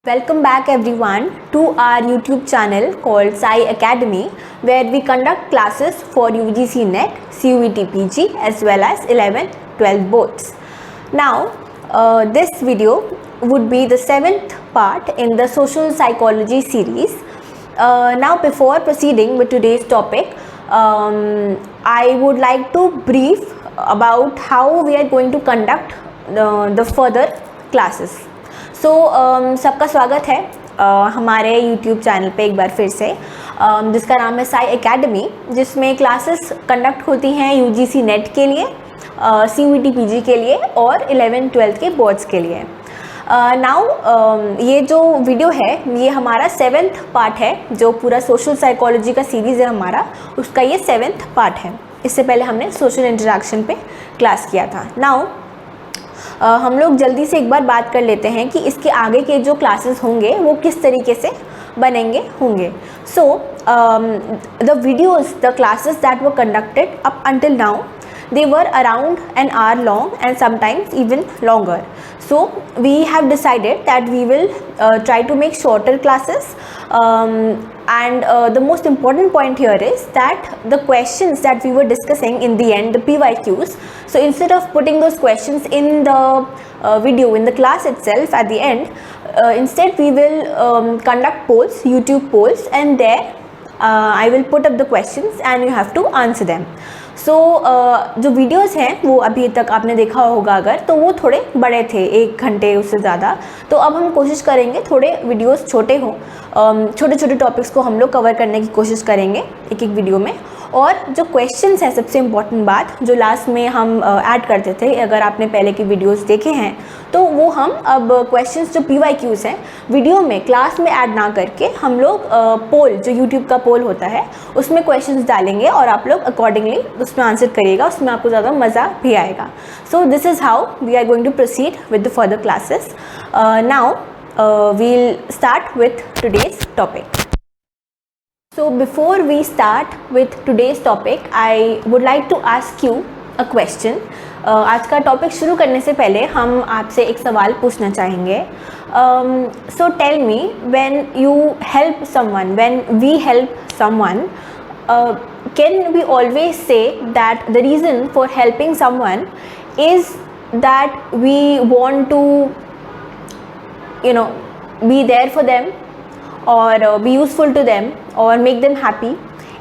Welcome back everyone to our YouTube channel called Sai Academy, where we conduct classes for UGC NET, CUET PG as well as 11th 12th boards. Now this video would be the 7th part in the social psychology series. Now before proceeding with today's topic, I would like to brief about how we are going to conduct the further classes. सबका स्वागत है हमारे YouTube channel पे एक बार फिर से, जिसका नाम है साई एकेडमी, जिसमें क्लासेस कंडक्ट होती हैं UGC नेट के लिए, CUET PG के लिए और 11th 12th के बोर्ड्स के लिए. ये जो वीडियो है ये हमारा 7th पार्ट है. जो पूरा सोशल साइकोलॉजी का सीरीज़ है हमारा, उसका ये 7th पार्ट है. इससे पहले हमने सोशल इंटरेक्शन पे क्लास किया था. हम लोग जल्दी से एक बार बात कर लेते हैं कि इसके आगे के जो क्लासेस होंगे वो किस तरीके से बनेंगे होंगे. The videos, the classes that were conducted up until now, they were around an hour long and sometimes even longer. So we have decided that we will try to make shorter classes, and the most important point here is that the questions that we were discussing in the end, the PYQs, so instead of putting those questions in the video, in the class itself at the end, instead we will conduct polls, YouTube polls, and there I will put up the questions and you have to answer them. जो videos हैं वो अभी तक आपने देखा होगा अगर, तो वो थोड़े बड़े थे, 1 घंटे उससे ज़्यादा. तो अब हम कोशिश करेंगे थोड़े वीडियोज़ छोटे हों, छोटे छोटे टॉपिक्स को हम लोग कवर करने की कोशिश करेंगे एक एक वीडियो में. और जो क्वेश्चंस हैं, सबसे इम्पॉर्टेंट बात जो लास्ट में हम ऐड करते थे, अगर आपने पहले के वीडियोस देखे हैं तो वो हम अब क्वेश्चंस जो PYQs हैं वीडियो में क्लास में ऐड ना करके हम लोग पोल, जो यूट्यूब का पोल होता है उसमें क्वेश्चंस डालेंगे और आप लोग अकॉर्डिंगली उसमें आंसर करिएगा. उसमें आपको ज़्यादा मज़ा भी आएगा. So this is how we are going to proceed with the further classes. Now we'll start with today's topic. So before we start with today's topic, I would like to ask you a question. आज का topic शुरू करने से पहले हम आपसे एक सवाल पूछना चाहेंगे. So tell me, when you help someone, when we help someone, can we always say that the reason for helping someone is that we want to, be there for them or be useful to them or make them happy?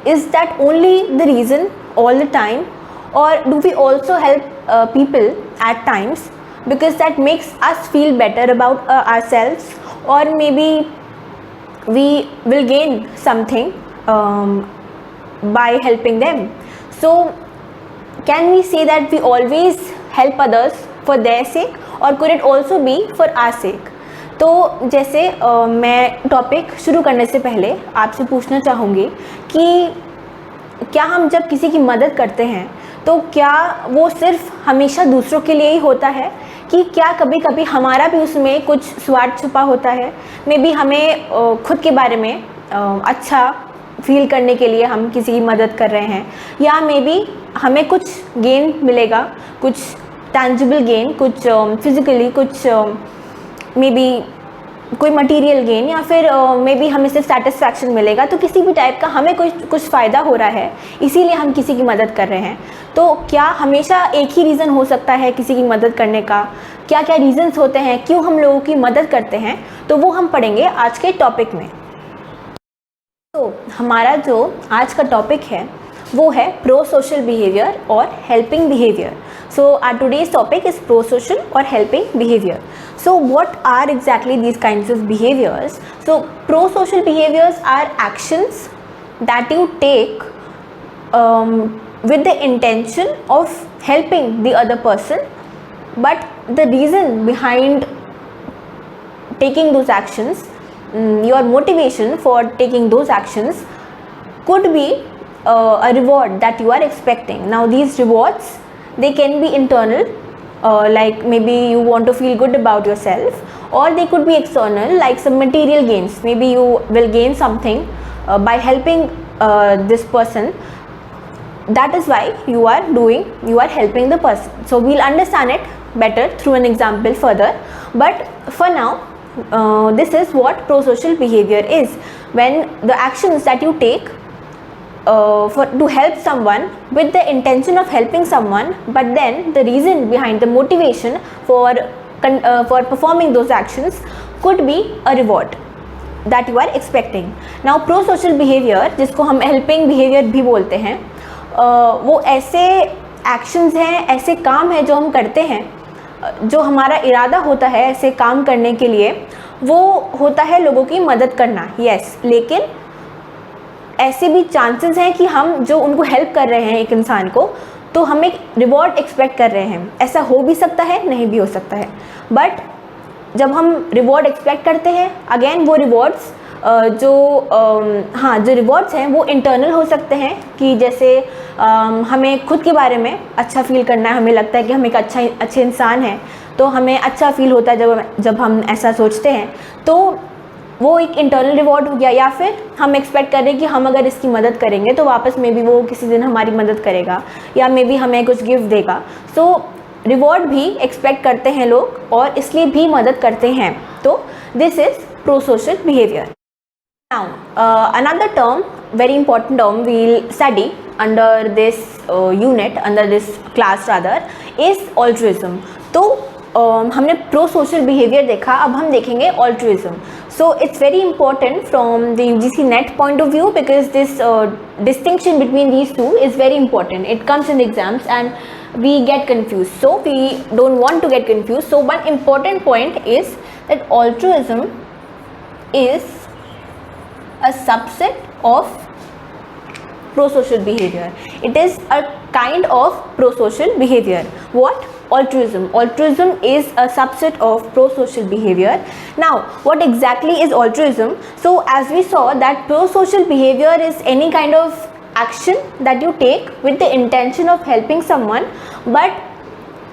Is that only the reason all the time, or do we also help people at times because that makes us feel better about ourselves, or maybe we will gain something by helping them? So can we say that we always help others for their sake, or could it also be for our sake? तो जैसे मैं topic शुरू करने से पहले आपसे पूछना चाहूँगी कि क्या हम जब किसी की मदद करते हैं तो क्या वो सिर्फ हमेशा दूसरों के लिए ही होता है, कि क्या कभी कभी हमारा भी उसमें कुछ स्वार्थ छुपा होता है? मे बी हमें खुद के बारे में अच्छा फील करने के लिए हम किसी की मदद कर रहे हैं, या मे बी हमें कुछ गेन मिलेगा, कुछ टैंजिबल गेन, कुछ फिजिकली, कुछ मे बी कोई मटेरियल गेन, या फिर मे बी हमें सिर्फ सेटिस्फैक्शन मिलेगा. तो किसी भी टाइप का हमें कुछ फ़ायदा हो रहा है, इसीलिए हम किसी की मदद कर रहे हैं. तो क्या हमेशा एक ही रीज़न हो सकता है किसी की मदद करने का? क्या क्या रीज़न्स होते हैं, क्यों हम लोगों की मदद करते हैं? तो वो हम पढ़ेंगे आज के टॉपिक में. तो हमारा जो आज का टॉपिक है वो है प्रो सोशल बिहेवियर और helping behaviour. So our today's topic is pro-social or helping behavior. So what are exactly these kinds of behaviors? So pro-social behaviors are actions that you take with the intention of helping the other person, but the reason behind taking those actions, your motivation for taking those actions could be a reward that you are expecting. Now these rewards, they can be internal, like maybe you want to feel good about yourself, or they could be external, like some material gains. Maybe you will gain something by helping this person. That is why you are helping the person. So we'll understand it better through an example further, but for now this is what pro-social behavior is, when the actions that you take to help someone with the intention of helping someone, but then the reason behind the motivation for performing those actions could be a reward that you are expecting. Now pro-social behavior, जिसको हम helping behavior भी बोलते हैं, वो ऐसे actions हैं, ऐसे काम हैं जो हम करते हैं, जो हमारा इरादा होता है ऐसे काम करने के लिए, वो होता है लोगों की मदद करना, यस, लेकिन ऐसे भी चांसेस हैं कि हम जो उनको हेल्प कर रहे हैं एक इंसान को, तो हम एक रिवॉर्ड एक्सपेक्ट कर रहे हैं. ऐसा हो भी सकता है, नहीं भी हो सकता है, बट जब हम रिवॉर्ड एक्सपेक्ट करते हैं, अगेन वो रिवॉर्ड्स जो रिवॉर्ड्स हैं वो इंटरनल हो सकते हैं, कि जैसे हमें खुद के बारे में अच्छा फील करना है, हमें लगता है कि हम एक अच्छे इंसान हैं, तो हमें अच्छा फील होता है जब हम ऐसा सोचते हैं, तो वो एक इंटरनल रिवॉर्ड हो गया. या फिर हम एक्सपेक्ट कर रहे हैं कि हम अगर इसकी मदद करेंगे तो वापस में भी वो किसी दिन हमारी मदद करेगा, या मे बी हमें कुछ गिफ्ट देगा. सो रिवॉर्ड भी एक्सपेक्ट करते हैं लोग और इसलिए भी मदद करते हैं. तो this is pro social behaviour. Now another term, very important term we'll study under this unit, under this class rather, is altruism. तो हमने प्रो सोशल बिहेवियर देखा, अब हम देखेंगे altruism. So it's very important from the UGC NET point of view, because this distinction between these two is very important. It comes in the exams and we get confused, so we don't want to get confused. So one important point is that altruism is a subset of pro-social behavior. It is a kind of pro-social behavior. What? Altruism. Altruism is a subset of pro-social behavior. Now, what exactly is altruism? So, as we saw that pro-social behavior is any kind of action that you take with the intention of helping someone, but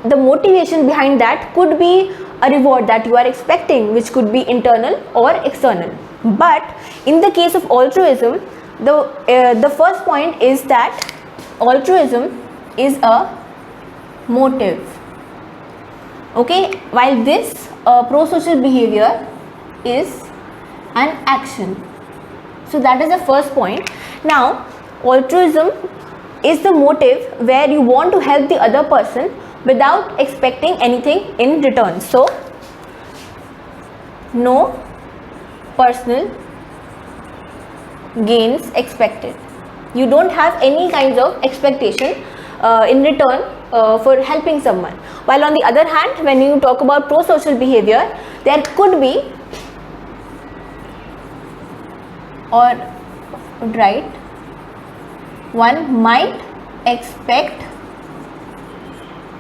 the motivation behind that could be a reward that you are expecting, which could be internal or external. But in the case of altruism, the first point is that altruism is a motive. Okay, while this pro-social behavior is an action. So that is the first point. Now, altruism is the motive where you want to help the other person without expecting anything in return. So, no personal gains expected. You don't have any kinds of expectation in return for helping someone. While on the other hand, when you talk about pro-social behavior, there could be, or right, one might expect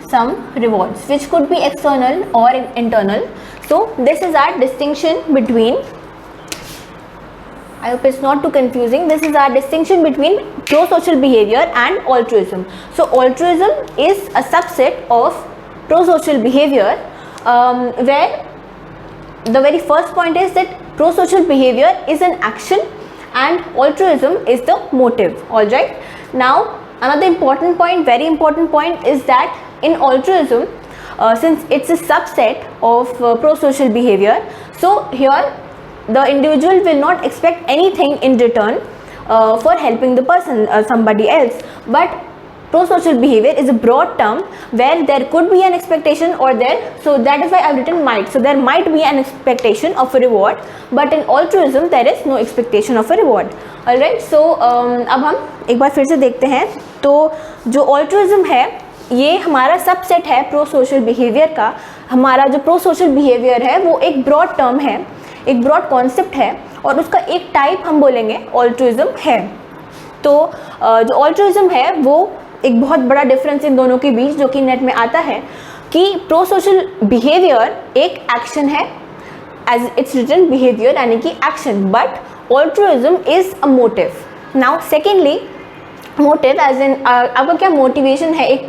some rewards, which could be external or internal. So this is our distinction between, I hope it's not too confusing, this is our distinction between pro-social behavior and altruism. So altruism is a subset of pro-social behavior, where the very first point is that pro-social behavior is an action and altruism is the motive. Alright, now another important point, very important point, is that in altruism, since it's a subset of pro-social behavior, so here the individual will not expect anything in return for helping the person, somebody else. But pro-social behavior is a broad term where there could be an expectation or there, so that is why I've written might. So there might be an expectation of a reward, but in altruism there is no expectation of a reward. Alright, so अब हम एक बार फिर से देखते हैं. तो जो altruism है ये हमारा सबसेट है प्रो सोशल बिहेवियर का. हमारा जो प्रो सोशल बिहेवियर है वो एक ब्रॉड टर्म है, एक ब्रॉड कॉन्सेप्ट है, और उसका एक टाइप हम बोलेंगे ऑल्ट्रुइज्म है. तो जो ऑल्ट्रुइज्म है वो एक बहुत बड़ा डिफरेंस इन दोनों के बीच जो कि नेट में आता है कि प्रो सोशल बिहेवियर एक एक्शन है, एज इट्स रिटन बिहेवियर यानी कि action, but altruism is a motive. Now secondly, motive as in आपका क्या मोटिवेशन है एक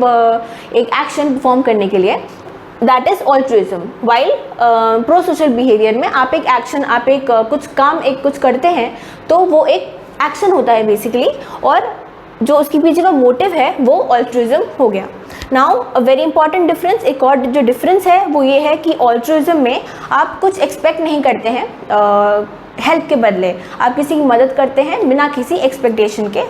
एक्शन परफॉर्म करने के लिए, that is altruism. While pro social behaviour में आप एक एक्शन, आप एक कुछ काम कुछ करते हैं तो वो एक एक्शन होता है बेसिकली, और जो उसके पीछे का मोटिव है वो ऑल्ट्रुइज्म हो गया. Now a very important difference, एक और जो डिफरेंस है वो ये है कि ऑल्ट्रुइज्म में आप कुछ एक्सपेक्ट नहीं करते हैं हेल्प के बदले, आप किसी की मदद करते हैं बिना किसी एक्सपेक्टेशन के।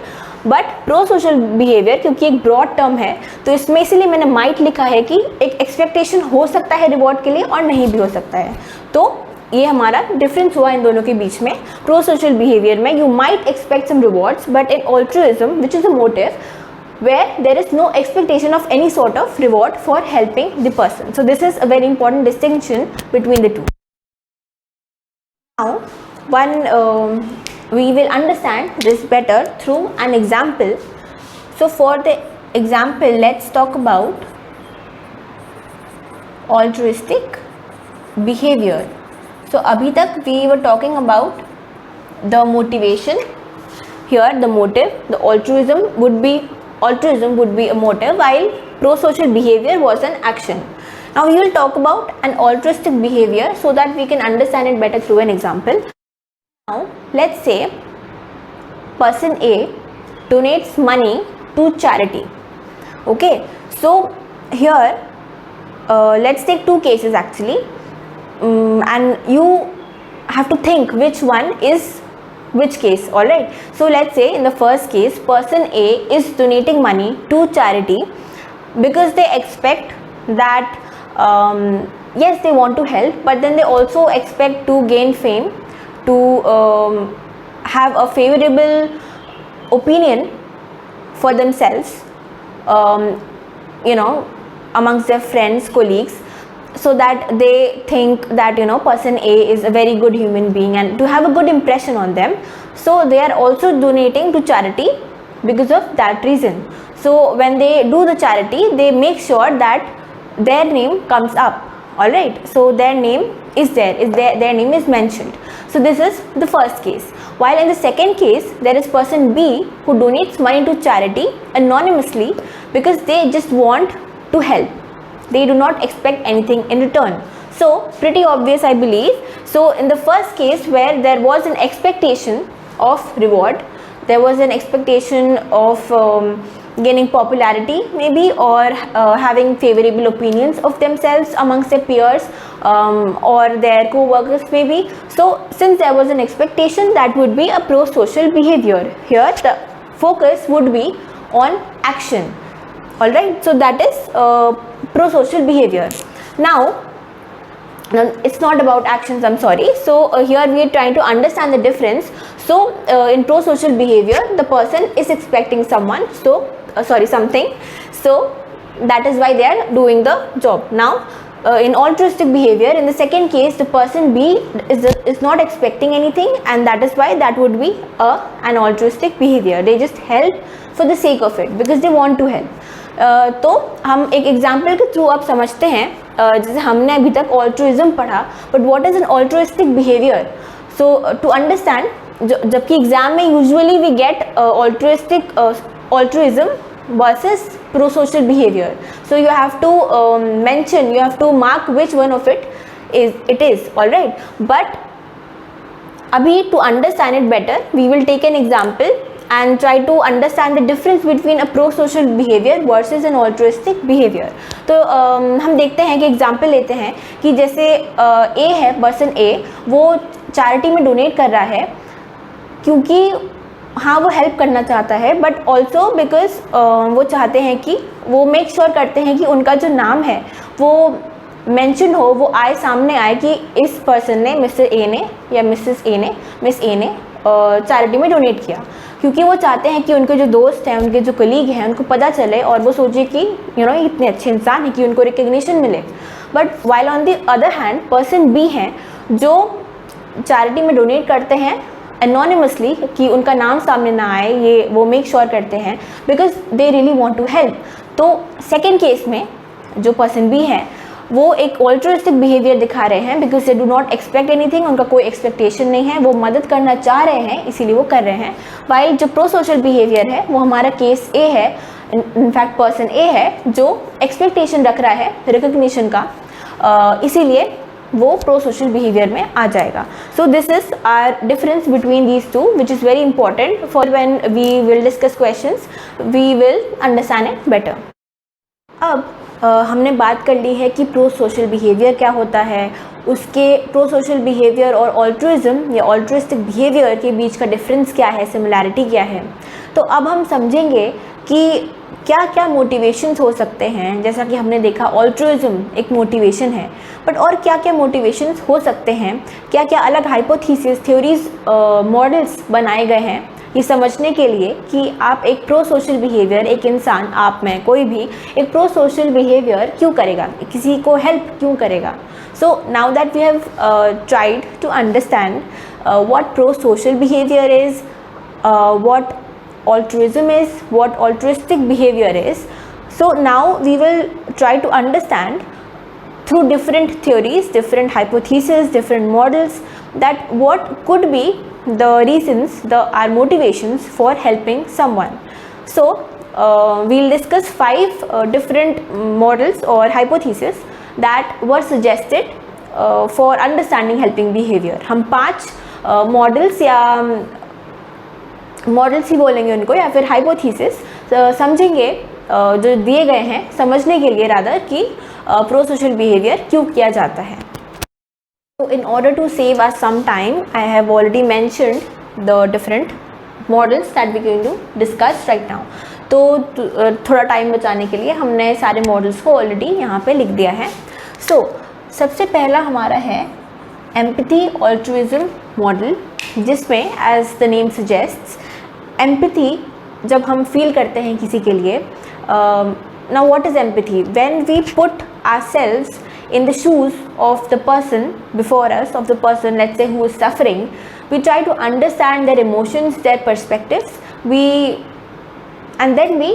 बट प्रो सोशल बिहेवियर क्योंकि एक ब्रॉड टर्म है तो इसमें इसीलिए मैंने माइट लिखा है कि एक एक्सपेक्टेशन हो सकता है रिवॉर्ड के लिए और नहीं भी हो सकता है। तो ये हमारा डिफरेंस हुआ इन दोनों के बीच में। प्रो सोशल बिहेवियर में you might expect some rewards, but in altruism which is a motive where there is no expectation of any sort of reward for helping the person. So this is a very important distinction between the two. Now we will understand this better through an example. So for the example, let's talk about altruistic behavior. So abhi tak we were talking about the motivation. Here the motive, the altruism would be a motive, while pro-social behavior was an action. Now we will talk about an altruistic behavior so that we can understand it better through an example. Now let's say person A donates money to charity. Okay, so here let's take two cases actually, and you have to think which one is which case. All right, so let's say in the first case person A is donating money to charity because they expect that yes, they want to help, but then they also expect to gain fame, to have a favorable opinion for themselves, amongst their friends, colleagues, so that they think that person A is a very good human being and to have a good impression on them. So they are also donating to charity because of that reason. So when they do the charity, they make sure that their name comes up. All right, so their name is their name is mentioned. So this is the first case. While in the second case, there is person B who donates money to charity anonymously because they just want to help. They do not expect anything in return. So pretty obvious, I believe. So in the first case where there was an expectation of reward, there was an expectation of gaining popularity maybe, or having favorable opinions of themselves amongst their peers or their co-workers maybe. So since there was an expectation, that would be a pro-social behavior. Here the focus would be on action. All right, so that is pro-social behavior. Now it's not about actions, I'm sorry. So here we are trying to understand the difference. So in pro-social behavior, the person is expecting someone, so something, so that is why they are doing the job. Now in altruistic behavior, in the second case, the person B is not expecting anything, and that is why that would be an altruistic behavior. They just help for the sake of it because they want to help. तो हम एक example के through अब समझते हैं, जैसे हमने अभी तक ऑल्ट्रुइज्म पढ़ा, but what is an altruistic behaviour. So to understand, जबकि एग्जाम में usually we get altruism versus pro-social behavior. So you have to mention, you have to mark which one of it is. All right, but abhi to understand it better, we will take an example and try to understand the difference between a pro-social behavior versus an altruistic behavior. तो हम देखते हैं कि example लेते हैं कि जैसे A है, पर्सन A वो चैरिटी में डोनेट कर रहा है क्योंकि हाँ वो हेल्प करना चाहता है, बट ऑल्सो बिकॉज वो चाहते हैं कि वो मेक श्योर करते हैं कि उनका जो नाम है वो मेंशन हो, वो आए, सामने आए कि इस पर्सन ने, मिस्टर ए ने या मिसेस ए ने, मिस ए ने चैरिटी में डोनेट किया, क्योंकि वो चाहते हैं कि उनके जो दोस्त हैं, उनके जो कलीग हैं, उनको पता चले और वो सोचे कि इतने अच्छे इंसान हैं कि उनको रिकग्निशन मिले. But while on the other hand person B हैं जो चैरिटी में डोनेट करते हैं एनोनिमसली कि उनका नाम सामने ना आए, ये वो मेक श्योर करते हैं because they really want to help. तो सेकेंड केस में जो पर्सन बी है वो एक ऑल्ट्रुइस्टिक बिहेवियर दिखा रहे हैं because they do not expect anything, उनका कोई एक्सपेक्टेशन नहीं है, वो मदद करना चाह रहे हैं इसीलिए वो कर रहे हैं. वाइल जो प्रो सोशल बिहेवियर है वो हमारा केस ए है, इनफैक्ट पर्सन ए है जो एक्सपेक्टेशन रख रहा है रिकग्निशन का, इसीलिए वो प्रो सोशल बिहेवियर में आ जाएगा. So this is our difference between these two which is very important for when we will discuss questions, we will understand it better. अब हमने बात कर ली है कि प्रो सोशल बिहेवियर क्या होता है, उसके प्रो सोशल बिहेवियर और ऑल्ट्रुइज्म या ऑल्ट्रिस्टिक बिहेवियर के बीच का डिफरेंस क्या है, सिमिलैरिटी क्या है। तो अब हम समझेंगे कि क्या क्या मोटिवेशंस हो सकते हैं। जैसा कि हमने देखा ऑल्ट्रुइज्म एक मोटिवेशन है, बट और क्या क्या मोटिवेशंस हो सकते हैं, क्या क्या अलग हाइपोथेसिस, थ्योरीज, मॉडल्स बनाए गए हैं ये समझने के लिए कि आप एक प्रो सोशल बिहेवियर, एक इंसान, आप में कोई भी एक प्रो सोशल बिहेवियर क्यों करेगा, किसी को हेल्प क्यों करेगा। So now that we have tried to understand what pro social behaviour is, what altruism is, what altruistic behavior is. So now we will try to understand through different theories, different hypotheses, different models, that what could be the reasons, our motivations for helping someone. So we'll discuss 5 different models or hypotheses that were suggested for understanding helping behavior. हम 5 models या models ही बोलेंगे उनको, या फिर hypothesis समझेंगे जो दिए गए हैं, समझने के लिए रादर कि प्रो सोशल बिहेवियर क्यों किया जाता है। तो in order to save us some time I have already mentioned the different models that we going to discuss right now. तो थोड़ा टाइम बचाने के लिए हमने सारे मॉडल्स को ऑलरेडी यहाँ पे लिख दिया है। सो सबसे पहला हमारा है एम्पैथी ऑल्ट्रुइज्म मॉडल, जिसमें as the name suggests empathy जब हम फील करते हैं किसी के लिए। Now what is empathy? When we put ourselves in the shoes of the person before us, of the person, let's say, who is suffering, we try to understand their emotions, their perspectives, and then we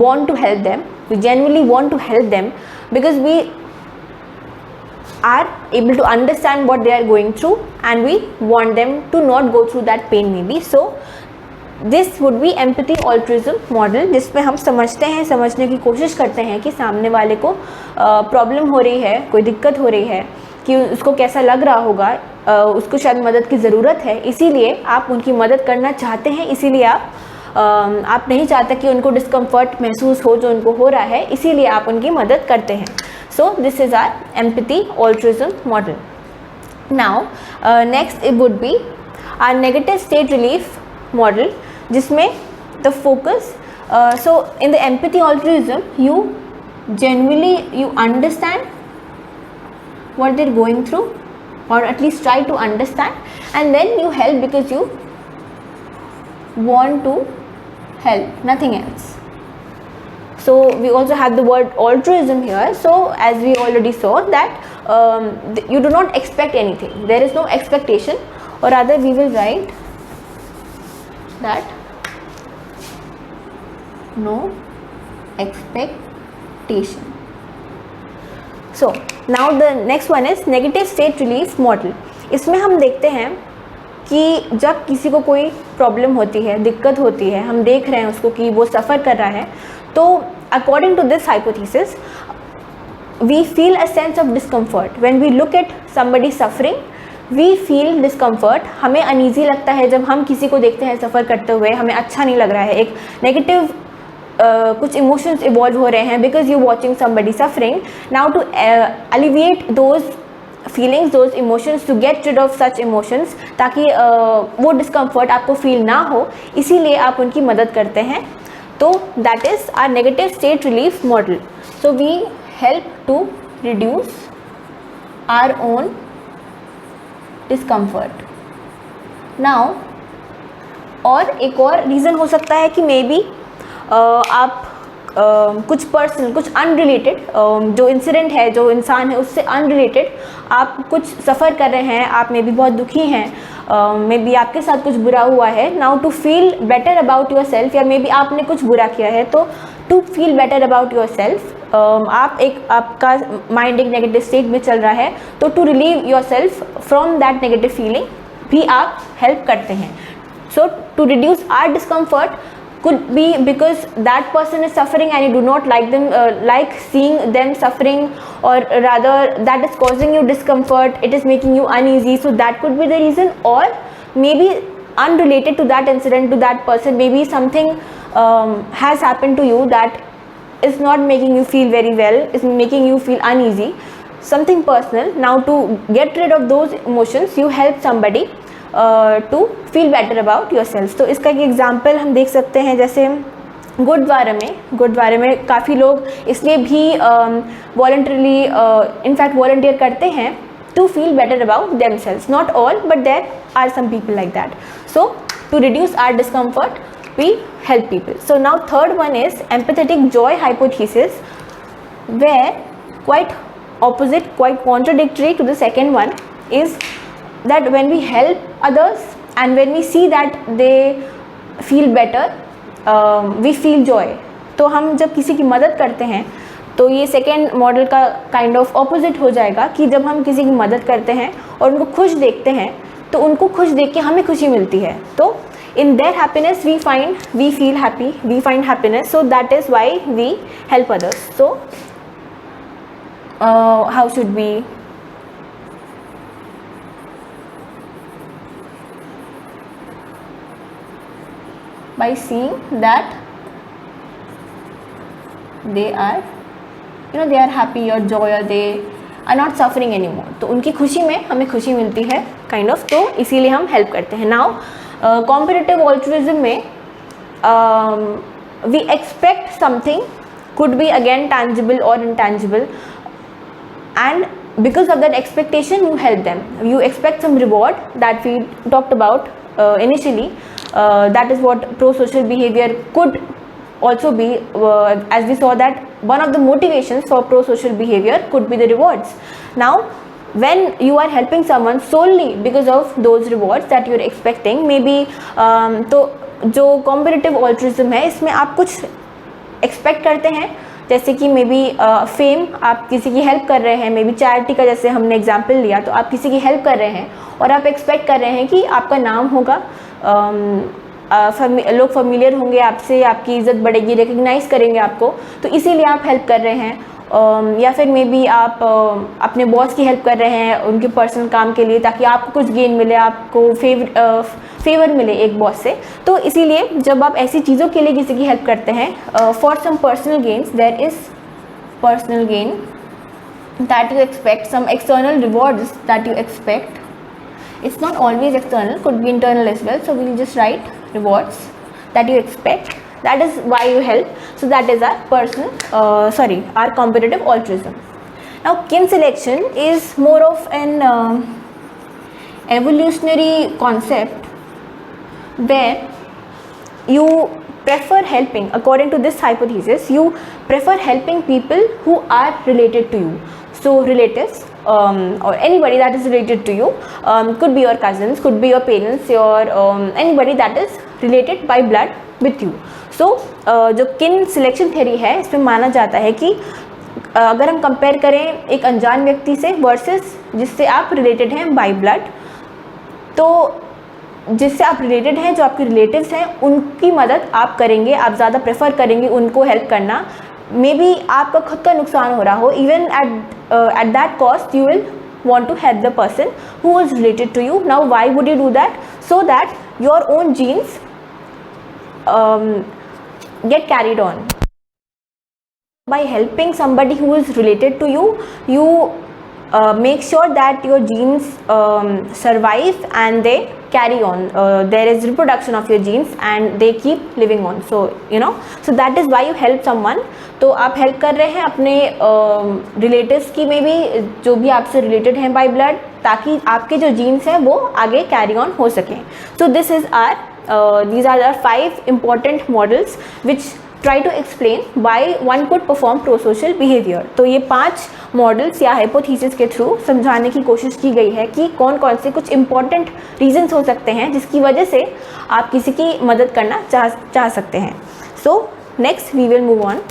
want to help them. We genuinely want to help them because we are able to understand what they are going through and we want them to not go through that pain maybe. So this would be empathy altruism model, जिसमें हम समझते हैं, समझने की कोशिश करते हैं कि सामने वाले को प्रॉब्लम हो रही है, कोई दिक्कत हो रही है, कि उसको कैसा लग रहा होगा, उसको शायद मदद की ज़रूरत है, इसीलिए आप उनकी मदद करना चाहते हैं, इसीलिए आप नहीं चाहते कि उनको डिस्कम्फर्ट महसूस हो जो उनको हो रहा है, इसीलिए आप उनकी मदद करते हैं। So this is our empathy altruism model. Now next it would be our negative state relief model, जिसमें the focus, so in the empathy altruism you genuinely you understand what they're going through, or at least try to understand, and then you help because you want to help, nothing else. So we also have the word altruism here. So as we already saw that you do not expect anything, there is no expectation, or rather we will write that no expectation. So now the next one is negative state relief model. इसमें हम देखते हैं कि जब किसी को कोई problem होती है, दिक्कत होती है, हम देख रहे हैं उसको कि वो सफ़र कर रहा है, तो according to this hypothesis we feel a sense of discomfort when we look at somebody suffering. We feel discomfort, हमें अनईजी लगता है जब हम किसी को देखते हैं सफ़र करते हुए, हमें अच्छा नहीं लग रहा है, एक नेगेटिव कुछ इमोशंस इवॉल्व हो रहे हैं because you watching somebody suffering. Now to alleviate those feelings, those emotions, to get rid of such emotions, ताकि वो डिस्कम्फर्ट आपको फील ना हो, इसीलिए आप उनकी मदद करते हैं. तो that is our negative state relief model. So we help to reduce our own discomfort. Now और एक और रीज़न हो सकता है कि मे बी आप कुछ पर्सन, कुछ अनरिलेटेड जो इंसिडेंट है, जो इंसान है, उससे अनरिलेटेड आप कुछ सफ़र कर रहे हैं, आप मे बी बहुत दुखी हैं, मे बी आपके साथ कुछ बुरा हुआ है. Now to feel better about yourself, या मे बी आपने कुछ बुरा किया है, तो to feel better about yourself आपका माइंड एक नेगेटिव स्टेट में चल रहा है, तो to relieve yourself from that negative feeling भी आप हेल्प करते हैं. So to reduce our discomfort could be because that person is suffering and you do not like them, like seeing them suffering, or rather that is causing you discomfort, it is making you uneasy. So that could be the reason. Or maybe unrelated to that incident, to that person, maybe something has happened to you that is not making you feel very well, is making you feel uneasy, something personal. Now to get rid of those emotions, you help somebody to feel better about yourself. तो इसका एक example हम देख सकते हैं, जैसे गुरुद्वारे में काफ़ी लोग इसलिए भी वॉलंटरली इनफैक्ट वॉलंटियर करते हैं to feel better about themselves. Not all, but there are some people like that. So to reduce our discomfort, we help people. So now third one is empathetic joy hypothesis, where quite opposite, quite contradictory to the second one, is that when we help others and when we see that they feel better, we feel joy. तो हम जब किसी की मदद करते हैं तो ये सेकेंड मॉडल का काइंड ऑफ ऑपोजिट हो जाएगा कि जब हम किसी की मदद करते हैं और उनको खुश देखते हैं तो उनको खुश देख के हमें खुशी मिलती है. तो in their happiness we feel happy, we find happiness. So that is why we help others. So how should we by seeing that they are they are happy or joy, or they are not suffering anymore. तो उनकी खुशी में हमें खुशी मिलती है kind of. तो इसीलिए हम हेल्प करते हैं. नाउ कॉम्पिटिटिव ऑल्ट्रुइज्म में we expect something, could be again tangible or intangible, and because of that expectation you help them. You expect some reward that we talked about initially. That is what pro-social behavior could also be, as we saw that one of the motivations for pro-social behavior could be the rewards. Now when you are helping someone solely because of those rewards that you are expecting, maybe तो जो competitive altruism है इसमें आप कुछ expect करते हैं, जैसे कि मे बी फेम, आप किसी की हेल्प कर रहे हैं, मे बी चैरिटी का जैसे हमने एग्जाम्पल लिया, तो आप किसी की हेल्प कर रहे हैं और आप एक्सपेक्ट कर रहे हैं कि आपका नाम होगा, लोग फेमिलियर होंगे आपसे, आपकी इज़्ज़त बढ़ेगी, रिकग्नाइज़ करेंगे आपको, तो इसीलिए आप हेल्प कर रहे हैं. या फिर मे बी आप अपने बॉस की हेल्प कर रहे हैं उनके पर्सनल काम के लिए, ताकि आपको कुछ गेन मिले, आपको फेवर मिले एक बॉस से. तो इसीलिए जब आप ऐसी चीज़ों के लिए किसी की हेल्प करते हैं for some personal gains, there is personal gain that you expect, some external rewards that you expect. It's not always external, could be internal as well. So we'll just write rewards that you expect. That is why you help. So that is our our competitive altruism. Now kin selection is more of an evolutionary concept where you prefer helping, according to this hypothesis, you prefer helping people who are related to you. So relatives, or anybody that is related to you, could be your cousins, could be your parents, your anybody that is related by blood with you. So जो किन selection theory है, इसमें माना जाता है कि अगर हम कंपेयर करें एक अनजान व्यक्ति से वर्सेस जिससे आप रिलेटेड हैं बाय ब्लड, तो जिससे आप रिलेटेड हैं, जो आपके रिलेटिव्स हैं, उनकी मदद आप करेंगे, आप ज़्यादा प्रेफर करेंगे उनको हेल्प करना. मे बी आपका खुद का नुकसान हो रहा हो, even at that cost you will want to help the person who is related to you. Now why would you do that? So that your own genes get carried on. By helping somebody who is related to you, you make sure that your genes survive and they carry on. There is reproduction of your genes and they keep living on. So so that is why you help someone. तो आप help कर रहे हैं अपने relatives की, में भी जो भी आपसे रिलेटेड हैं बाय ब्लड, ताकि आपके जो जीन्स हैं वो आगे कैरी ऑन हो सकें. सो this is these are our 5 important models which try to explain why one could perform pro-social behavior. तो ये 5 मॉडल्स या हाइपोथेसिस के थ्रू समझाने की कोशिश की गई है कि कौन कौन से कुछ इम्पॉर्टेंट रीजंस हो सकते हैं जिसकी वजह से आप किसी की मदद करना चाह सकते हैं. So next we will move on.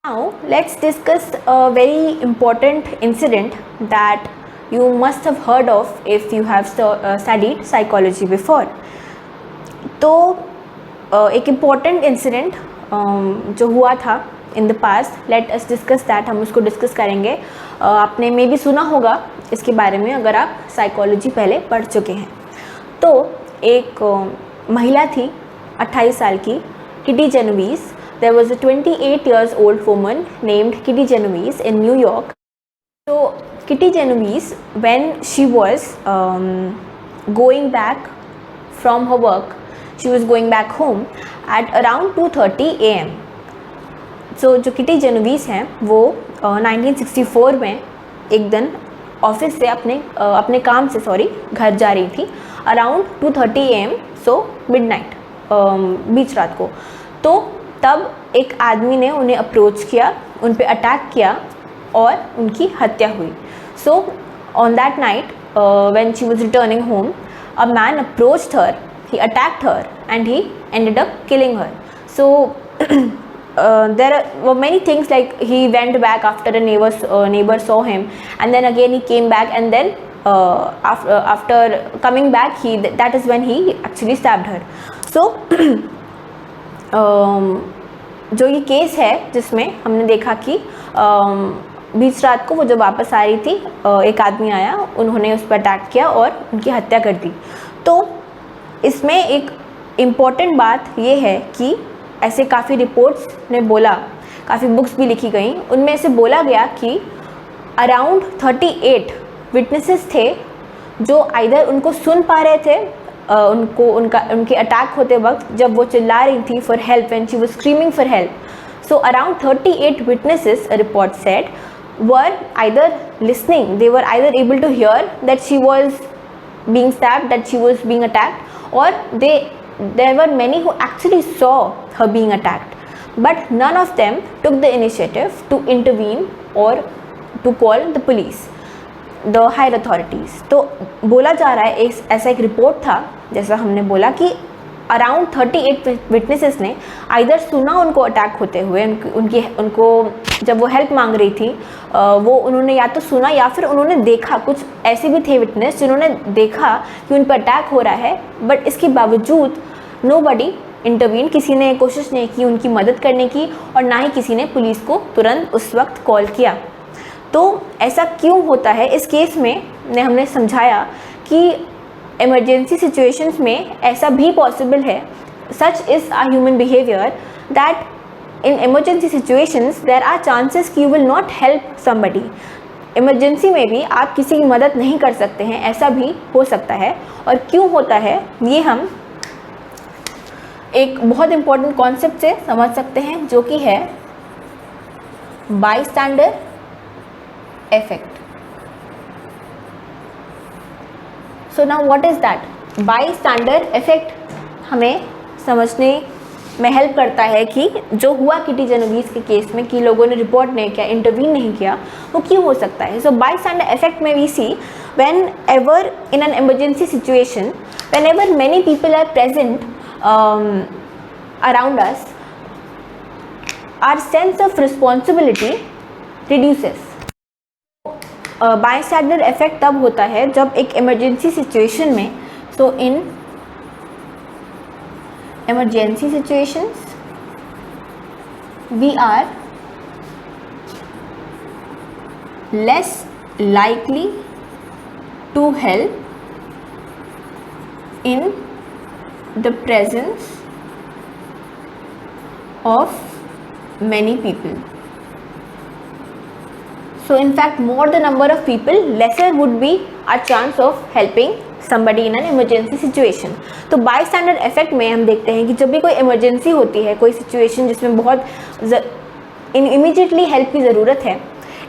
Now let's discuss a very important incident that you must have heard of if you have studied psychology before. तो एक इम्पॉर्टेंट इंसिडेंट जो हुआ था in the past, let us discuss that. हम उसको discuss करेंगे. आपने मे भी सुना होगा इसके बारे में अगर आप साइकोलॉजी पहले पढ़ चुके हैं. तो एक महिला थी 28 साल की, kitty जेनोवीज, there was a 28 years old woman named Kitty Genovese in New York. So Kitty Genovese, when she was going back from her work, she was going back home at around 2:30 AM. So जो kitty जेनोवीस हैं वो 1964 में एक दिन office से अपने काम से घर जा रही थी अराउंड 2:30 AM, सो मिडनाइट, बीच रात को. तो तब एक आदमी ने उन्हें अप्रोच किया, उन पे अटैक किया और उनकी हत्या हुई. So on that night when she was returning home, a man approached her, he attacked her and he ended up killing her. So there were many things, like he went back after a neighbor saw him, and then again he came back, and then after coming back, that is when he actually stabbed her. So जो ये case है जिसमें हमने देखा कि बीच रात को वो जब वापस आ रही थी, एक आदमी आया, उन्होंने उस पर अटैक किया और उनकी हत्या कर दी. तो इसमें एक इम्पॉर्टेंट बात ये है कि ऐसे काफ़ी रिपोर्ट्स ने बोला, काफ़ी बुक्स भी लिखी गई, उनमें से बोला गया कि अराउंड 38 विटनेसेस थे जो आइदर उनको सुन पा रहे थे, उनके अटैक होते वक्त जब वो चिल्ला रही थी for help, when she was screaming for help. So around 38 witnesses, report said, were either listening, they were either able to hear that she was being stabbed, that she was being attacked, or there were many who actually saw her being attacked, but none of them took the initiative to intervene or to call the police, the higher authorities. तो बोला जा रहा है, ऐसा एक report था, जैसा हमने बोला कि अराउंड 38 विटनेसेस ने आइदर सुना उनको अटैक होते हुए, उनको जब वो हेल्प मांग रही थी, वो उन्होंने या तो सुना या फिर उन्होंने देखा. कुछ ऐसे भी थे विटनेस जिन्होंने देखा कि उन पर अटैक हो रहा है, बट इसके बावजूद नोबडी इंटरवीन, किसी ने कोशिश नहीं की उनकी मदद करने की, और ना ही किसी ने पुलिस को तुरंत उस वक्त कॉल किया. तो ऐसा क्यों होता है? इस केस में हमने समझाया कि इमरजेंसी सिचुएशंस में ऐसा भी पॉसिबल है, such is a human behaviour, that in emergency situations there are chances कि you will not help somebody. Emergency में भी आप किसी की मदद नहीं कर सकते हैं, ऐसा भी हो सकता है. और क्यों होता है ये हम एक बहुत इम्पॉर्टेंट कॉन्सेप्ट से समझ सकते हैं, जो कि है bystander effect. So now what is that? Bystander effect हमें समझने में हेल्प करता है कि जो हुआ किटी जेनोवीस के केस में, कि लोगों ने रिपोर्ट नहीं किया, इंटरवीन नहीं किया, वो क्यों हो सकता है. सो बाईस्टैंडर इफेक्ट में we see whenever in an emergency situation, whenever many people are present around us, our sense of responsibility reduces. Bystander effect तब होता है जब एक इमरजेंसी सिचुएशन में, so in emergency situations we are less likely to help in the presence of many people. So in fact, more the number of people, lesser would be our chance of helping somebody in an emergency situation. तो bystander effect में हम देखते हैं कि जब भी कोई emergency होती है, कोई सिचुएशन जिसमें बहुत इमीडिएटली हेल्प की ज़रूरत है,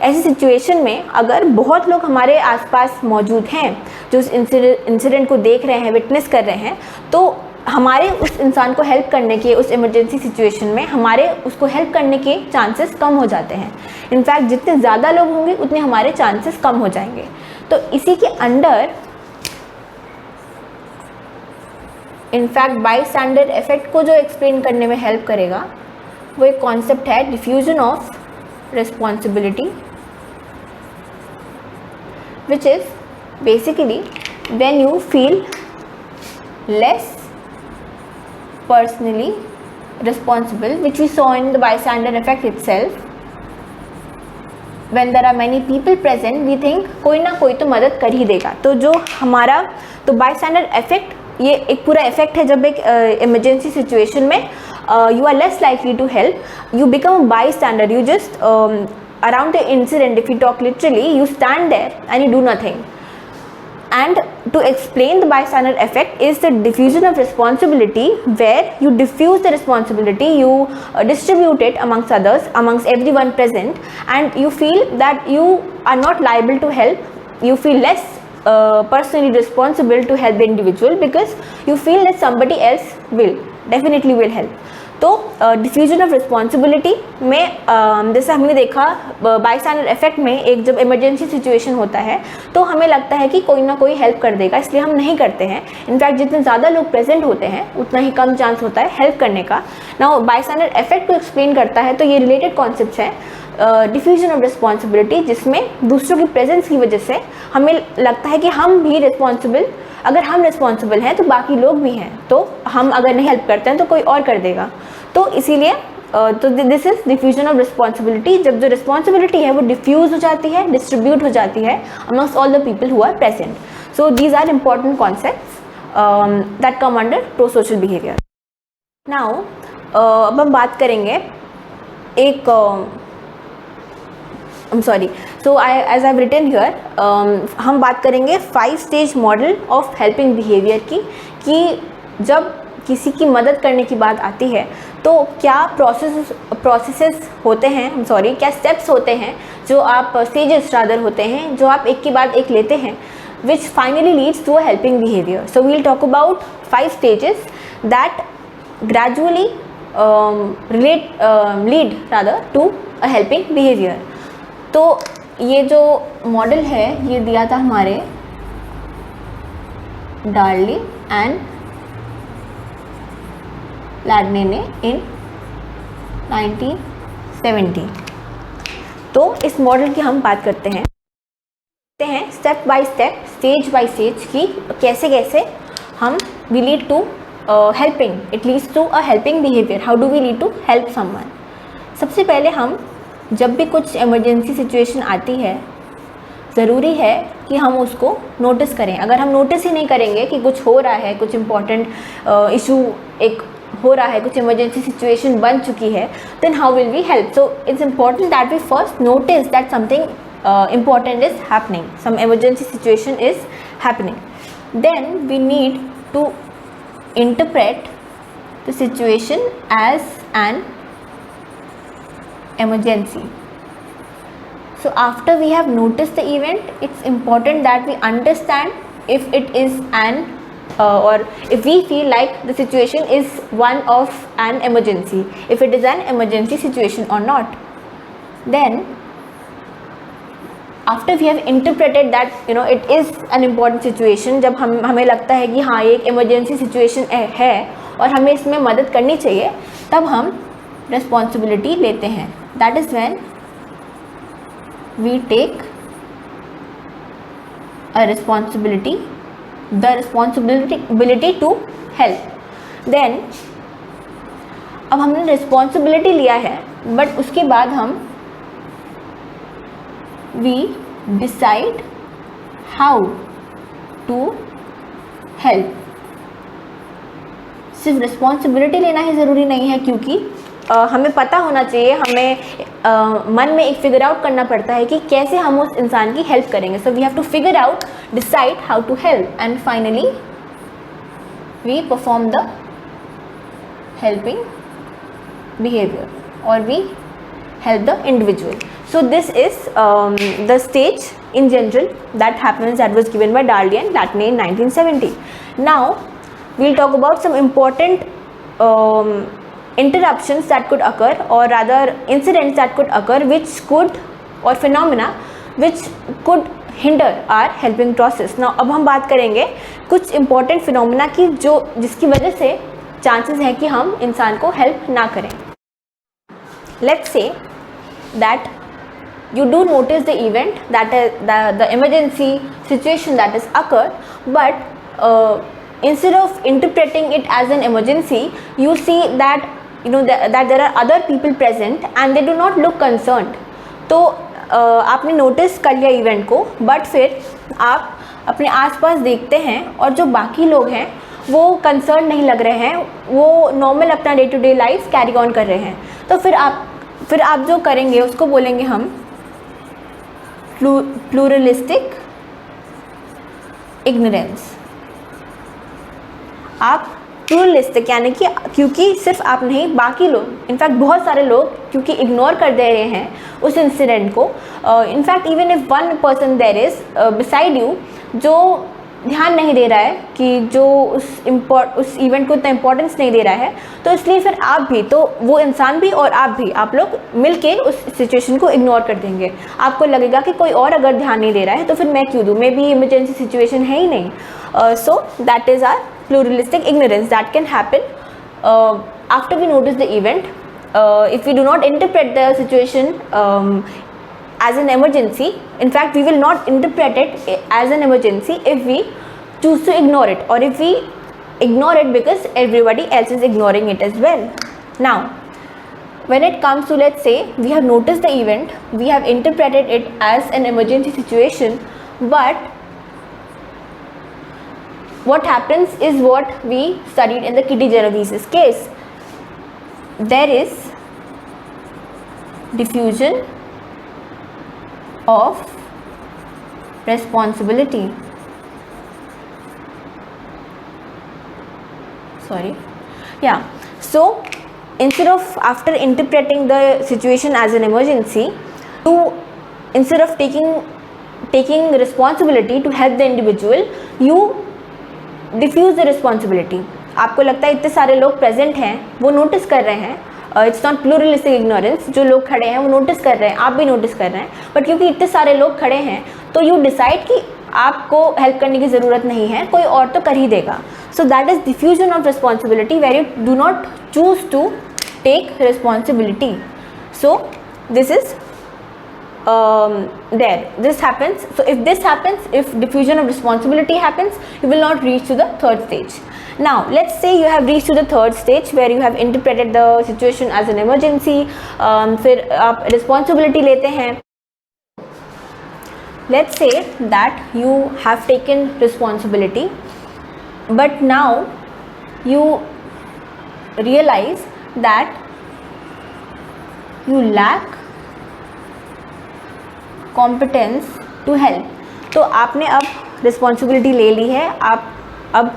ऐसी सिचुएशन में अगर बहुत लोग हमारे आसपास मौजूद हैं जो उस इंसिडेंट को देख रहे हैं, विटनेस कर रहे हैं, तो हमारे उस इंसान को हेल्प करने के, उस इमरजेंसी सिचुएशन में हमारे उसको हेल्प करने के चांसेस कम हो जाते हैं. इनफैक्ट जितने ज़्यादा लोग होंगे उतने हमारे चांसेस कम हो जाएंगे. तो इसी के अंडर इनफैक्ट बाईस्टैंडर इफेक्ट को जो एक्सप्लेन करने में हेल्प करेगा वो एक कॉन्सेप्ट है diffusion of responsibility, which is basically when you feel less personally responsible, which we saw in the bystander effect itself. When there are many people present, we think कोई ना कोई तो मदद कर ही देगा. तो जो हमारा bystander effect, ये एक पूरा इफेक्ट है जब एक इमरजेंसी सिचुएशन में you are less likely to help. You become a bystander. You just around the incident, if you talk literally, you stand there and you do nothing. And to explain the bystander effect is the diffusion of responsibility, where you diffuse the responsibility, you distribute it amongst others, amongst everyone present, and you feel that you are not liable to help. You feel less personally responsible to help the individual because you feel that somebody else definitely will help. तो diffusion of responsibility में जैसे हमने देखा बाइस्टैंडर effect में, एक जब emergency situation होता है तो हमें लगता है कि कोई ना कोई हेल्प कर देगा, इसलिए हम नहीं करते हैं. इनफैक्ट जितने ज़्यादा लोग प्रेजेंट होते हैं उतना ही कम चांस होता है हेल्प करने का. नाउ बाइस्टैंडर इफेक्ट को एक्सप्लेन करता है तो ये रिलेटेड कॉन्सेप्ट है डिफ्यूजन ऑफ रिस्पॉन्सिबिलिटी, जिसमें दूसरों की प्रेजेंस की वजह से हमें लगता है कि हम भी रिस्पॉन्सिबल, अगर हम रिस्पॉन्सिबल हैं तो बाकी लोग भी हैं, तो हम अगर नहीं हेल्प करते हैं तो कोई और कर देगा. तो इसीलिए तो this is diffusion of responsibility, जब जो रिस्पॉन्सिबिलिटी है वो डिफ्यूज हो जाती है, डिस्ट्रीब्यूट हो जाती है amongst all the people who are present. So these are important concepts that come under pro social behaviour. Now अब हम बात करेंगे एक so as I've written here, हम बात करेंगे 5 stage model of helping behaviour की, कि जब किसी की मदद करने की बात आती है तो क्या प्रोसेसेस होते हैं, क्या स्टेप्स होते हैं जो आप स्टेजेस रादर होते हैं जो आप एक के बाद एक लेते हैं, which finally leads to a helping behavior. So we'll talk about 5 stages that gradually lead rather to a helping behavior. तो ये जो मॉडल है ये दिया था हमारे डार्ली एंड लैडने ने इन 1970. तो इस मॉडल की हम बात करते हैं step by step, stage by stage की कैसे कैसे हम we lead to helping, it leads to a helping behaviour. How do we lead to help someone. सबसे पहले हम जब भी कुछ इमरजेंसी सिचुएशन आती है ज़रूरी है कि हम उसको नोटिस करें. अगर हम नोटिस ही नहीं करेंगे कि कुछ हो रहा है, कुछ इम्पॉर्टेंट इशू एक हो रहा है, कुछ इमरजेंसी सिचुएशन बन चुकी है, then how will we help. So it's important that we first notice that something important is happening, some emergency situation is happening. Then we need to interpret the situation as an emergency. So after we have noticed the event, it's important that we understand if it is an or if we feel like the situation is one of an emergency, if it is an emergency situation or not. Then after we have interpreted that it is an important situation, जब हमें लगता है कि हाँ ये एक emergency situation है और हमें इसमें मदद करनी चाहिए, तब हम responsibility लेते हैं. That is when we take a responsibility, the responsibility to help. Then अब हमने responsibility लिया है, but उसके बाद हम we decide how to help. सिर्फ responsibility लेना ही ज़रूरी नहीं है, क्योंकि हमें पता होना चाहिए, हमें मन में एक फिगर आउट करना पड़ता है कि कैसे हम उस इंसान की हेल्प करेंगे. So we have to figure out, decide how to help, and finally we perform the helping behaviour और we help the individual. So this is the stage in general that happens, that was given by Darley and Latney in 1970. Now we'll talk about some important interruptions that could occur, or rather incidents that could occur, which could, or phenomena which could hinder our helping process. Now अब हम बात करेंगे कुछ important phenomena की जिसकी वजह से chances है कि हम इंसान को help ना करें. Let's say that you do notice the event, that the emergency situation that is occurred, but instead of interpreting it as an emergency, you see that that there are other people present and they do not look concerned. तो आपने notice कर लिया event को, but फिर आप अपने आसपास देखते हैं और जो बाकी लोग हैं वो कंसर्न नहीं लग रहे हैं, वो नॉर्मल अपना day to day life carry on कर रहे हैं। तो फिर आप जो करेंगे उसको बोलेंगे हम प्लूरलिस्टिक इग्नोरेंस। आप प्लूरलिस्टिक यानी कि क्योंकि सिर्फ आप नहीं, बाकी लोग, इनफैक्ट बहुत सारे लोग क्योंकि इग्नोर कर दे रहे हैं उस इंसिडेंट को, in fact even if one person there is beside you जो ध्यान नहीं दे रहा है, कि जो उस इवेंट को इतना इम्पोर्टेंस नहीं दे रहा है, तो इसलिए फिर आप भी, तो वो इंसान भी और आप भी, आप लोग मिलके उस सिचुएशन को इग्नोर कर देंगे। आपको लगेगा कि कोई और अगर ध्यान नहीं दे रहा है तो फिर मैं क्यों दूँ, मे बी इमरजेंसी सिचुएशन है ही नहीं। So that is our pluralistic ignorance that can happen after we notice the event. If we do not interpret the situation as an emergency, in fact we will not interpret it as an emergency if we choose to ignore it, or if we ignore it because everybody else is ignoring it as well. Now when it comes to, let's say we have noticed the event, we have interpreted it as an emergency situation, but what happens is what we studied in the Kitty Genovese's case. There is diffusion of responsibility. So instead of, after interpreting the situation as an emergency, instead of taking responsibility to help the individual, you diffuse the responsibility. आपको लगता है इतने सारे लोग present हैं, वो notice कर रहे हैं, इट्स नॉट प्लूरलिस्टिक इग्नोरेंस, जो लोग खड़े हैं वो नोटिस कर रहे हैं, आप भी नोटिस कर रहे हैं, बट क्योंकि इतने सारे लोग खड़े हैं तो यू डिसाइड कि आपको हेल्प करने की ज़रूरत नहीं है, कोई और तो कर ही देगा। So that is diffusion of responsibility where you do not choose to take responsibility. So this is there, this happens. So if this happens, if diffusion of responsibility happens, you will not reach to the third stage. Now let's say you have reached to the third stage where you have interpreted the situation as an emergency, फिर आप responsibility लेते हैं। Let's say that you have taken responsibility, but now you realize that you lack competence to help. तो आपने अब responsibility ले ली है, आप अब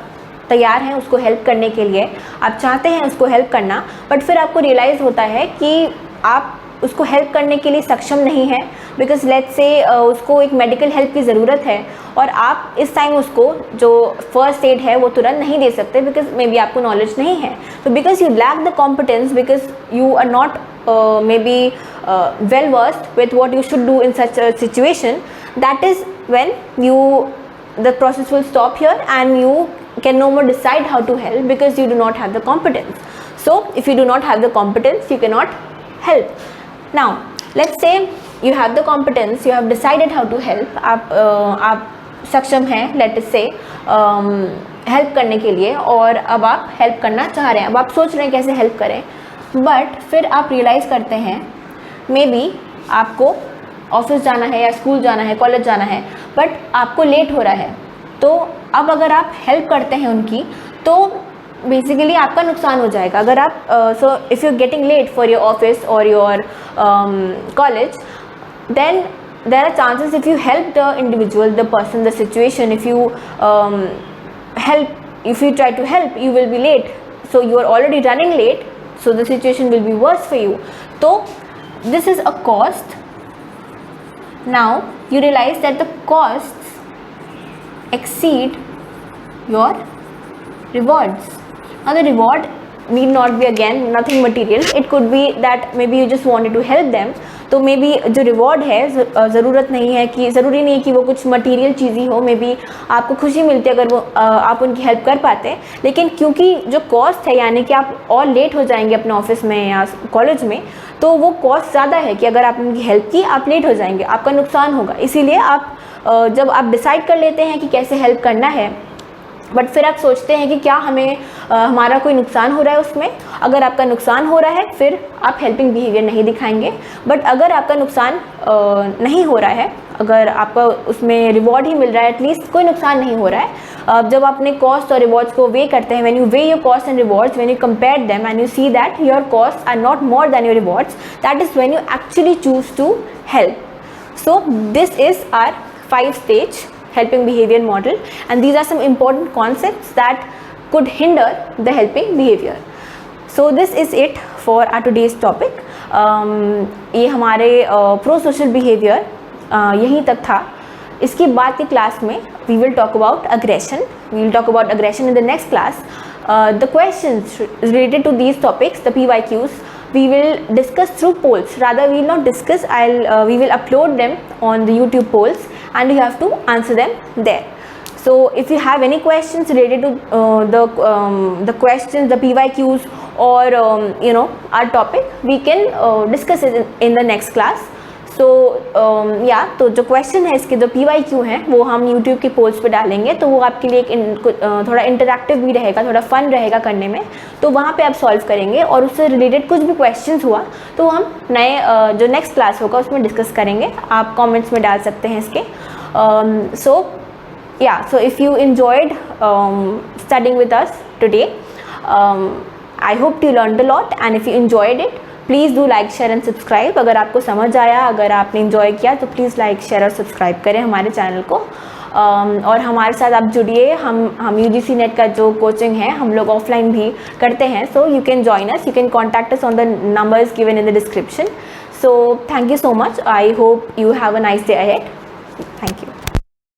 तैयार हैं उसको हेल्प करने के लिए, आप चाहते हैं उसको हेल्प करना, बट फिर आपको रियलाइज़ होता है कि आप उसको हेल्प करने के लिए सक्षम नहीं है, बिकॉज लेट्स से उसको एक मेडिकल हेल्प की ज़रूरत है और आप इस टाइम उसको जो फर्स्ट एड है वो तुरंत नहीं दे सकते, बिकॉज मे बी आपको नॉलेज नहीं है। तो because you lack the competence, because you are not maybe well versed with what you should do in such a situation, that is when the process will stop here and you can no more decide how to help because you do not have the competence. So if you do not have the competence, you cannot help. Now let's say you have the competence, you have decided how to help, आप सक्षम हैं let us से help करने के लिए, और अब आप हेल्प करना चाह रहे हैं, अब आप सोच रहे हैं कैसे हेल्प करें, बट फिर आप रियलाइज़ करते हैं मे बी आपको ऑफिस जाना है या स्कूल जाना है, कॉलेज जाना है, बट आपको लेट हो रहा है। तो अब अगर आप हेल्प करते हैं उनकी तो बेसिकली आपका नुकसान हो जाएगा। अगर आप so if you getting late for your office और your college, then there are chances if you help the individual, the person, the situation, if you try to help, you will be late, so you are already running late, so the situation will be worse for you. So this is a cost. Now you realize that the costs exceed your rewards. Now the reward need not be again nothing material, it could be that maybe you just wanted to help them, तो may be जो reward है ज़रूरत नहीं है कि ज़रूरी नहीं है कि वो कुछ मटेरियल चीज़ ही हो, मे बी आपको खुशी मिलती है अगर वो आप उनकी हेल्प कर पाते हैं, लेकिन क्योंकि जो कॉस्ट है यानी कि आप और लेट हो जाएंगे अपने ऑफिस में या कॉलेज में, तो वो कॉस्ट ज़्यादा है कि अगर आप उनकी हेल्प की आप लेट हो जाएंगे, आपका नुकसान होगा। इसीलिए आप जब आप डिसाइड कर लेते हैं कि कैसे हेल्प करना है, बट फिर आप सोचते हैं कि क्या हमें हमारा कोई नुकसान हो रहा है उसमें, अगर आपका नुकसान हो रहा है फिर आप हेल्पिंग बिहेवियर नहीं दिखाएंगे, बट अगर आपका नुकसान नहीं हो रहा है, अगर आपका उसमें रिवॉर्ड ही मिल रहा है, एटलीस्ट कोई नुकसान नहीं हो रहा है। जब आप अपने कॉस्ट और रिवॉर्ड्स को वे करते हैं, when you weigh your cost and rewards, when you compare them and you see that your cost are not more than your rewards, that is when you actually choose to help. So this is our 5-stage helping behavior model, and these are some important concepts that could hinder the helping behavior. So this is it for our today's topic. ये हमारे pro social behaviour यहीं तक था। इसके बाद की class में we will talk about aggression. We will talk about aggression in the next class. The questions related to these topics, the PYQs, we will discuss through polls. Rather, we will not discuss, we will upload them on the YouTube polls and you have to answer them there. So if you have any questions related to the questions, the PYQs, or our topic, we can discuss it in the next class. So तो जो question है इसके, जो PYQ हैं, वो हम YouTube के poles पे डालेंगे, तो वो आपके लिए थोड़ा इंटरैक्टिव भी रहेगा, थोड़ा फन रहेगा करने में, तो वहाँ पे आप सॉल्व करेंगे और उससे रिलेटेड कुछ भी क्वेश्चंस हुआ तो हम नए जो नेक्स्ट क्लास होगा उसमें डिस्कस करेंगे। आप कमेंट्स में डाल सकते हैं इसके। So if you enjoyed studying with us today, I hope you learned a lot, and if you enjoyed it, please do like, share and subscribe. अगर आपको समझ आया, अगर आपने इन्जॉय किया तो प्लीज़ लाइक, शेयर और सब्सक्राइब करें हमारे चैनल को। और हमारे साथ आप जुड़िए। हम UGC नेट का जो कोचिंग है हम लोग ऑफलाइन भी करते हैं, so you can join us, you can contact us on the numbers given in the description. So thank you so much. I hope you have a nice day ahead. Thank you.